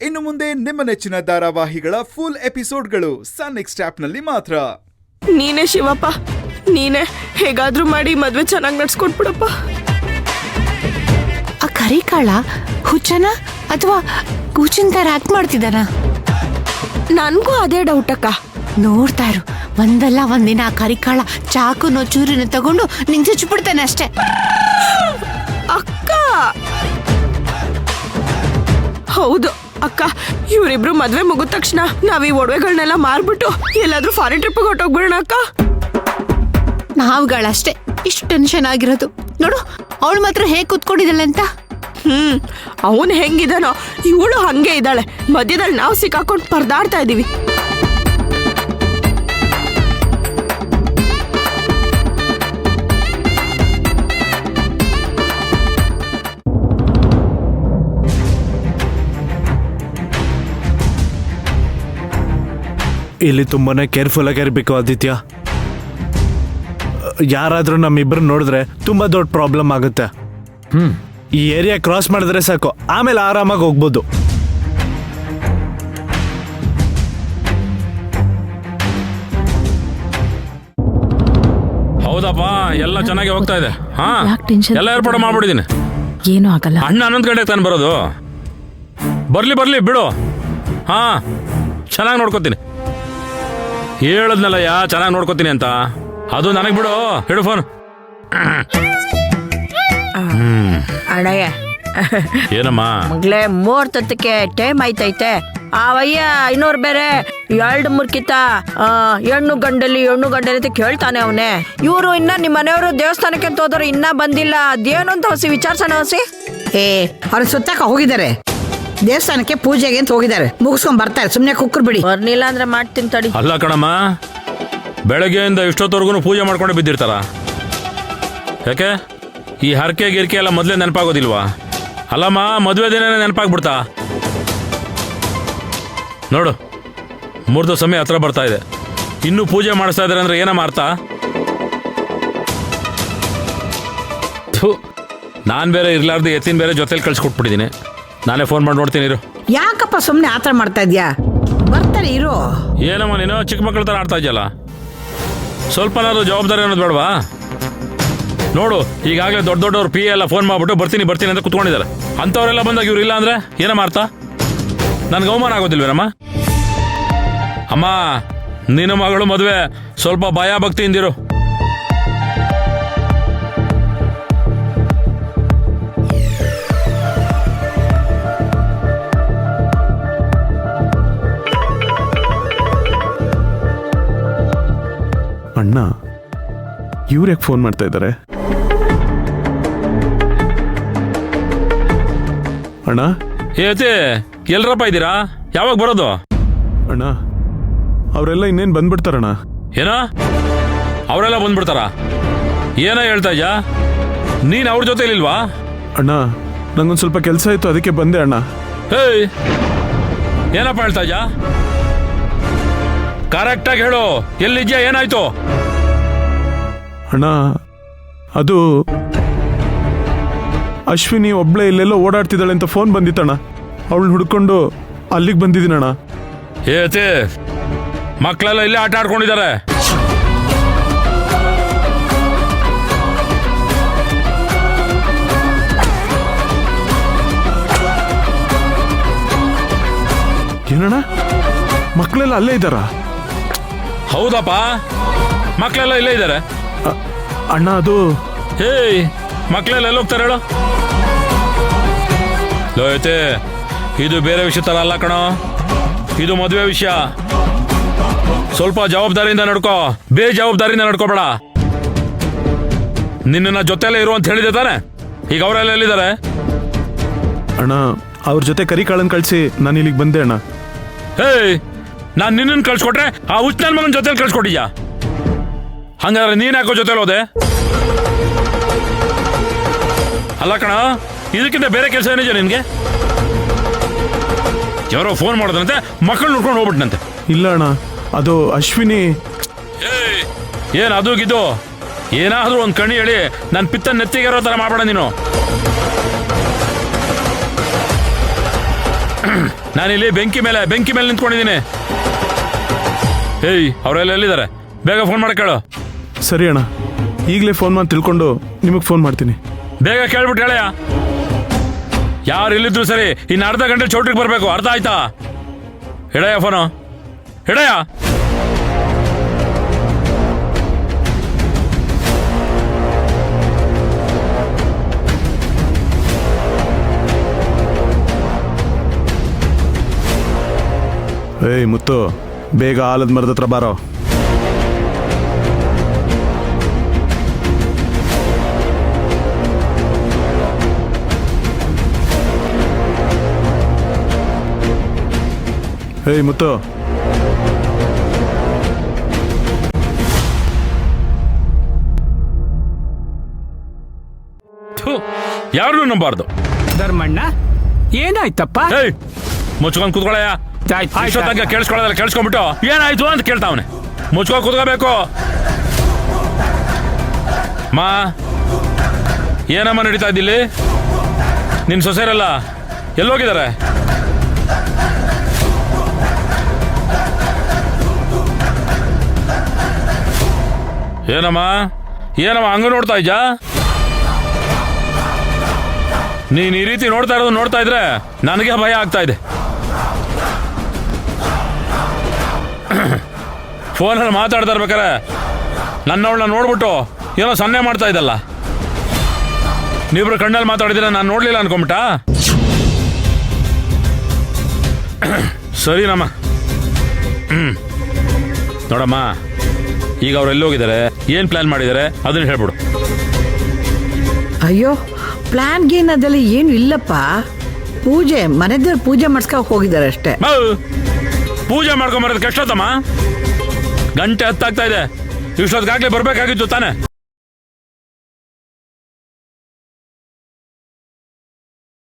ಇನ್ನು ಮುಂದೆ ನಿಮ್ಮ ನೆಚ್ಚಿನ ಧಾರಾವಾಹಿಗಳ ಫುಲ್ ಎಪಿಸೋಡ್ಗಳು ಸನ್ ನೆಕ್ಸ್ಟ್ ಆಪ್ನಲ್ಲಿ ಮಾತ್ರ. ನೀನೇ ಶಿವಪ್ಪ, ನೀನೇ ಹೇಗಾದ್ರೂ ಮಾಡಿ ಮದ್ವೆ ಚೆನ್ನಾಗಿ ನಡ್ಸ್ಕೊಟ್ಬಿಡಪ್ಪ. ಆ ಕರಿಕಾಳ ಹುಚ್ಚನ ಅಥವಾ ಕೂಚಿನ ತರ ಆಕ್ಟ್ ಮಾಡ್ತಿದ್ದಾನ? ನನ್ಗೂ ಅದೇ ಡೌಟ್ ಅಕ್ಕ. ನೋಡ್ತಾ ಇರು, ಒಂದಲ್ಲ ಒಂದಿನ ಆ ಕರಿಕಾಳ ಚಾಕುನೋ ಚೂರಿನ ತಗೊಂಡು ನಿಂಗೆ ಚುಚ್ಚಿಬಿಡ್ತಾನೆ ಅಷ್ಟೇ. ಅಕ್ಕ ಹೌದು ಅಕ್ಕ, ಇವರಿಬ್ರು ಮದ್ವೆ ಮುಗಿದ ತಕ್ಷಣ ನಾವ್ ಈ ಒಡವೆಗಳನ್ನೆಲ್ಲ ಮಾರ್ಬಿಟ್ಟು ಎಲ್ಲಾದ್ರೂ ಫಾರಿನ್ ಟ್ರಿಪ್ ಹೊಟ್ಟೋಗ್ಬಿಡೋಣ ಅಕ್ಕ. ನಾವುಗಳಷ್ಟೇ ಇಷ್ಟು ಟೆನ್ಷನ್ ಆಗಿರೋದು. ನೋಡು ಅವಳು ಮಾತ್ರ ಹೇಗೆ ಕೂತ್ಕೊಂಡಿದ್ದಾಳೆ ಅಂತ. ಅವನು ಹೆಂಗಿದಾನೋ ಇವಳು ಹಂಗೆ ಇದ್ದಾಳೆ. ಮಧ್ಯದಲ್ಲಿ ನಾವು ಸಿಕ್ಕಾಕೊಂಡು ಪರದಾಡ್ತಾ ಇದೀವಿ. ಇಲ್ಲಿ ತುಂಬಾನೇ ಕೇರ್ಫುಲ್ ಆಗಿರ್ಬೇಕು ಆದಿತ್ಯ. ಯಾರಾದ್ರೂ ನಮ್ಮಿಬ್ರು ನೋಡಿದ್ರೆ ತುಂಬಾ ದೊಡ್ಡ ಪ್ರಾಬ್ಲಮ್ ಆಗುತ್ತೆ. ಈ ಏರಿಯಾ ಕ್ರಾಸ್ ಮಾಡಿದ್ರೆ ಸಾಕು, ಆಮೇಲೆ ಆರಾಮಾಗಿ ಹೋಗ್ಬೋದು. ಹೌದಪ್ಪ, ಎಲ್ಲ ಚೆನ್ನಾಗಿ ಹೋಗ್ತಾ ಇದೆ. ಹಾ, ಎಲ್ಲ ಏರ್ಪಾಡು ಮಾಡ್ಬಿಟ್ಟಿದ್ದೀನಿ. ಏನೂ ಆಗಲ್ಲ. ಅಣ್ಣ 11 ಗಂಟೆಗೆ ತಾನು ಬರೋದು. ಬರ್ಲಿ ಬಿಡು. ಹಾ, ಚೆನ್ನಾಗಿ ನೋಡ್ಕೋತೀನಿ. ಹೇಳದ್ನಲ್ಲ ಚೆನ್ನಾಗಿ ನೋಡ್ಕೋತೀನಿ ಅಂತ. ಅದು ನನಗೆ ಬಿಡು. ಹಿಡು ಫೋನ್. ಅಣ್ಣಯ್ಯ, ಏನಮ್ಮ ಮಗ್ಲೇ ಮುಹೂರ್ತಕ್ಕೆ ಟೈಮ್ ಆಯ್ತೈತೆ. ಅವಯ್ಯ 500 ಬೇರೆ 2-3 ಕಿತ್ತ ಹೆಣ್ಣು ಗಂಡಲಿ ಅಂತ ಕೇಳ್ತಾನೆ ಅವನೇ. ಇವರು ಇನ್ನ ನಿಮ್ಮ ಮನೆಯವರು ದೇವಸ್ಥಾನಕ್ಕೆ ಅಂತ ಹೋದ್ರು, ಇನ್ನ ಬಂದಿಲ್ಲ. ಅದೇನು ಅಂತ ಹೊಸಿ ವಿಚಾರಿಸೋಣ ಹೊಸಿ. ಅವ್ರ ಸುತ್ತಕ ಹೋಗಿದ್ದಾರೆ, ದೇವಸ್ಥಾನಕ್ಕೆ ಪೂಜೆಗೆ ಅಂತ ಹೋಗಿದ್ದಾರೆ. ಮುಗಿಸ್ಕೊಂಡ್ ಬರ್ತಾರೆ, ಸುಮ್ನೆ ಕುಕ್ಕರ್ ಬಿಡಿ. ಬರ್ಲಿಲ್ಲ ಅಂದ್ರೆ ಮಾಡ್ತೀನಿ ತಡಿ. ಅಲ್ಲ ಕಣಮ್ಮ, ಬೆಳಗ್ಗೆಯಿಂದ ಇಷ್ಟೊತ್ತವರೆಗೂ ಪೂಜೆ ಮಾಡ್ಕೊಂಡು ಬಿದ್ದಿರ್ತಾರ. ಯಾಕೆ ಈ ಹರಕೆ ಗಿರ್ಕೆ ಎಲ್ಲ ಮೊದಲೇ ನೆನಪಾಗೋದಿಲ್ವಾ? ಅಲ್ಲಮ್ಮ, ಮದುವೆ ದಿನ ನೆನಪಾಗ್ಬಿಡ್ತಾ? ನೋಡು, ಮುಹೂರ್ತ ಸಮಯ ಹತ್ರ ಬರ್ತಾ ಇದೆ. ಇನ್ನೂ ಪೂಜೆ ಮಾಡಿಸ್ತಾ ಇದಾರೆ ಅಂದ್ರೆ ಏನಮ್ಮ ಅರ್ಥ? ನಾನು ಬೇರೆ ಇರ್ಲಾರ್ದು ಎತ್ತಿನ ಬೇರೆ ಜೊತೆಲಿ ಕಳ್ಸಿಕೊಟ್ಬಿಟ್ಟಿದ್ದೀನಿ. ನಾನೇ ಫೋನ್ ಮಾಡಿ ನೋಡ್ತೀನಿ ಇರು. ಯಾಕಪ್ಪ ಸುಮ್ನೆ ಆತರ ಮಾಡ್ತಾ ಇದ್ಯಾ? ಬರ್ತಾರೆ ಇರು. ಏನಮ್ಮ ನೀನು ಚಿಕ್ಕ ಮಕ್ಕಳ ಥರ ಆಡ್ತಾ ಇದೆಯಲ್ಲ, ಸ್ವಲ್ಪನಾದ್ರು ಜವಾಬ್ದಾರಿ ಅನ್ನೋದು ಬೇಡವಾ? ನೋಡು, ಈಗಾಗಲೇ ದೊಡ್ಡವ್ರು ಪಿ ಎಲ್ಲ ಫೋನ್ ಮಾಡ್ಬಿಟ್ಟು ಬರ್ತೀನಿ ಅಂತ ಕುತ್ಕೊಂಡಿದ್ದಾರೆ. ಅಂಥವರೆಲ್ಲ ಬಂದಾಗ ಇವ್ರು ಇಲ್ಲ ಅಂದ್ರೆ ಏನಮ್ಮ ಅರ್ಥ? ನನ್ಗೆ ಅವಮಾನ ಆಗೋದಿಲ್ವೇನಮ್ಮ? ಅಮ್ಮ, ನಿನ್ನ ಮಗಳು ಮದುವೆ, ಸ್ವಲ್ಪ ಭಯ ಭಕ್ತಿಯಿಂದಿರು. ಅಣ್ಣ, ಇವ್ರು ಯಾಕೆ ಫೋನ್ ಮಾಡ್ತಾ ಇದ್ದಾರೆ? ಅಣ್ಣ, ಏತಿ ಎಲ್ರಪ್ಪ ಇದ್ದೀರಾ? ಯಾವಾಗ ಬರೋದು? ಅಣ್ಣ, ಅವರೆಲ್ಲ ಇನ್ನೇನು ಬಂದ್ಬಿಡ್ತಾರಣ್ಣ. ಏನ ಅವರೆಲ್ಲ ಬಂದ್ಬಿಡ್ತಾರ? ಏನ ಹೇಳ್ತಾ ಇದ್ಯಾ? ನೀನ್ ಅವ್ರ ಜೊತೆ ಇಲ್ವಾ? ಅಣ್ಣ, ನಂಗೊಂದು ಸ್ವಲ್ಪ ಕೆಲಸ ಇತ್ತು, ಅದಕ್ಕೆ ಬಂದೆ ಅಣ್ಣ. ಏಯ್, ಏನಪ್ಪ ಹೇಳ್ತಾ ಇದ್ಯಾ? ಕರೆಕ್ಟಾಗಿ ಹೇಳು, ಎಲ್ಲಿದ್ಯಾ? ಏನಾಯ್ತು? ಅಣ್ಣ, ಅದು ಅಶ್ವಿನಿ ಒಬ್ಳೆ ಇಲ್ಲೆಲ್ಲೋ ಓಡಾಡ್ತಿದ್ದಾಳೆ ಅಂತ ಫೋನ್ ಬಂದಿತ್ತಣ್ಣ. ಅವಳು ಹುಡ್ಕೊಂಡು ಅಲ್ಲಿಗೆ ಬಂದಿದ್ದೀನಣ್ಣ. ಏತಿ, ಮಕ್ಕಳೆಲ್ಲ ಇಲ್ಲೇ ಆಟ ಆಡ್ಕೊಂಡಿದ್ದಾರೆ. ಏನಣ್ಣ, ಮಕ್ಕಳೆಲ್ಲ ಅಲ್ಲೇ ಇದ್ದಾರಾ? ಹೌದಪ್ಪ, ಮಕ್ಕಳೆಲ್ಲ ಇಲ್ಲೇ ಇದ್ದಾರೆ. ಅಣ್ಣ, ಅದು ಏಯ್, ಮಕ್ಕಳೆಲ್ಲ ಎಲ್ಲಿ ಹೋಗ್ತಾರೆ ಹೇಳು? ಲೋಯತೆ, ಇದು ಬೇರೆ ವಿಷಯ ತರ ಅಲ್ಲ ಕಣೋ, ಇದು ಮದುವೆ ವಿಷಯ. ಸ್ವಲ್ಪ ಜವಾಬ್ದಾರಿಯಿಂದ ನಡ್ಕೋ, ಬೇಜವಾಬ್ದಾರಿಯಿಂದ ನಡ್ಕೋಬೇಡ. ನಿನ್ನ ಜೊತೆಲೇ ಇರು ಅಂತ ಹೇಳಿದೆ ತಾನೆ? ಈಗ ಅವರೆಲ್ಲ ಎಲ್ಲಿದ್ದಾರೆ? ಅಣ್ಣ, ಅವ್ರ ಜೊತೆ ಕರಿಕಾಳನ್ ಕಳಿಸಿ ನಾನು ಇಲ್ಲಿಗೆ ಬಂದೆ ಅಣ್ಣ. ಏಯ್, ನಾನು ನಿನ್ನನ್ನು ಕಳ್ಸಿಕೊಟ್ರೆ ಆ ಹುಚ್ಚ ನನ್ನ ಮಗನ ಜೊತೆಲಿ ಕಳ್ಸಿಕೊಟ್ಟಿದ್ಯಾ? ಹಂಗಾದ್ರೆ ನೀನ್ ಯಾಕೋ ಜೊತೆಲಿ ಹೋದೆ? ಅಲ್ಲ ಕಣ, ಇದಕ್ಕಿಂತ ಬೇರೆ ಕೆಲಸ ಏನಿದೆ ನಿನ್ಗೆ? ಯಾರೋ ಫೋನ್ ಮಾಡೋದಂತೆ, ಮಕ್ಕಳು ನೋಡ್ಕೊಂಡು ಹೋಗ್ಬಿಟ್ನಂತೆ. ಇಲ್ಲ ಅಣ್ಣ, ಅದು ಅಶ್ವಿನಿ. ಏನ್ ಅದು ಗಿದ್ದು? ಏನಾದ್ರೂ ಒಂದು ಕಣ್ಣಿ ಹೇಳಿ ನನ್ನ ಪಿತ್ತ ನೆತ್ತಿಗೆರೋ ತರ ಮಾಡಬೇಡ ನೀನು. ನಾನಿಲ್ಲಿ ಬೆಂಕಿ ಮೇಲೆ ನಿಂತ್ಕೊಂಡಿದ್ದೀನಿ. ಏಯ್ ಅವರೆಲ್ಲ ಎಲ್ಲಿದ್ದಾರೆ? ಬೇಗ ಫೋನ್ ಮಾಡಿ ಕೇಳು. ಸರಿ ಅಣ್ಣ, ಈಗಲೇ ಫೋನ್ ಮಾಡಿ ತಿಳ್ಕೊಂಡು ನಿಮಗೆ ಫೋನ್ ಮಾಡ್ತೀನಿ. ಬೇಗ ಕೇಳ್ಬಿಟ್ಟು ಹೇಳಯ್ಯ. ಯಾರು ಇಲ್ಲಿದ್ರು ಸರಿ, ಇನ್ನು ಅರ್ಧ ಗಂಟೆ ಚೌಟ್ರಿಗೆ ಬರಬೇಕು, ಅರ್ಥ ಆಯ್ತಾ? ಹೇಳಯ್ಯ ಫೋನು, ಹೇಳಯ್ಯ. ಏಯ್ ಮುತ್ತು, ಬೇಗ ಆಲದ ಮರದ ಹತ್ರ ಬಾರೋ. ಏಯ್ ಮುತ್ತು, ಯಾರನ್ನೂ ನಂಬಾರ್ದು. ಧರ್ಮಣ್ಣ ಏನಾಯ್ತಪ್ಪ? ಏಯ್ ಮುಚ್ಕೊಂಡು ಕೂತ್ಕೊಳ್ಳಯ್ಯ. ಇಷ್ಟೊತ್ತಂಗೆ ಕೇಳಿಸ್ಕೊಳ್ಳೋದಲ್ಲ, ಕೇಳಿಸ್ಕೊಂಡ್ಬಿಟ್ಟು ಏನಾಯ್ತು ಅಂತ ಕೇಳ್ತಾವನೆ. ಮುಚ್ಕೊಂಡು ಕೂತ್ಕೋಬೇಕು. ಮಾ, ಏನಮ್ಮ ನಡೀತಾ ಇದ್ದಿಲ್ಲಿ? ನಿನ್ನ ಸೊಸೆಯರೆಲ್ಲ ಎಲ್ಲೋಗಿದ್ದಾರೆ? ಏನಮ್ಮ ಹಂಗ ನೋಡ್ತಾ ಇದ್ಯಾ? ನೀನ್ ಈ ರೀತಿ ನೋಡ್ತಾ ಇದ್ರೆ ನನಗೆ ಭಯ ಆಗ್ತಾ ಇದೆ. ಫೋನಲ್ಲಿ ಮಾತಾಡ್ತಾ ಇರ್ಬೇಕಾರೆ ನನ್ನವಳನ್ನ ನೋಡ್ಬಿಟ್ಟು ಏನೋ ಸನ್ನೆ ಮಾಡ್ತಾ ಇದ್ದಲ್ಲ. ನೀವಿಬ್ರು ಕಣ್ಣಲ್ಲಿ ಮಾತಾಡಿದ್ರೆ ನಾನು ನೋಡ್ಲಿಲ್ಲ ಅನ್ಕೊಂಬಿಟ್ಟ? ಸರಿನಮ್ಮ. ನೋಡಮ್ಮ, ಈಗ ಅವ್ರು ಎಲ್ಲಿ ಹೋಗಿದ್ದಾರೆ, ಏನ್ ಪ್ಲಾನ್ ಮಾಡಿದ್ದಾರೆ ಅದನ್ನ ಹೇಳ್ಬಿಡು. ಅಯ್ಯೋ, ಪ್ಲಾನ್ ಗೇನ್ ಅದೆಲ್ಲ ಏನು ಇಲ್ಲಪ್ಪ. ಪೂಜೆ ಮನೆದೇವ್ರ ಪೂಜೆ ಮಾಡಿಸ್ಕೊ ಹೋಗಿದ್ದಾರೆ ಅಷ್ಟೇ. ಪೂಜೆ ಮಾಡ್ಕೊಂಬರೋದಕ್ಕೆ ಎಷ್ಟೊತ್ತಮ್ಮ? ಗಂಟೆ 10 ಆಗ್ತಾ ಇದೆ. ಇಷ್ಟೊತ್ತಿಗಾಗ್ಲೇ ಬರ್ಬೇಕಾಗಿತ್ತು ತಾನೆ.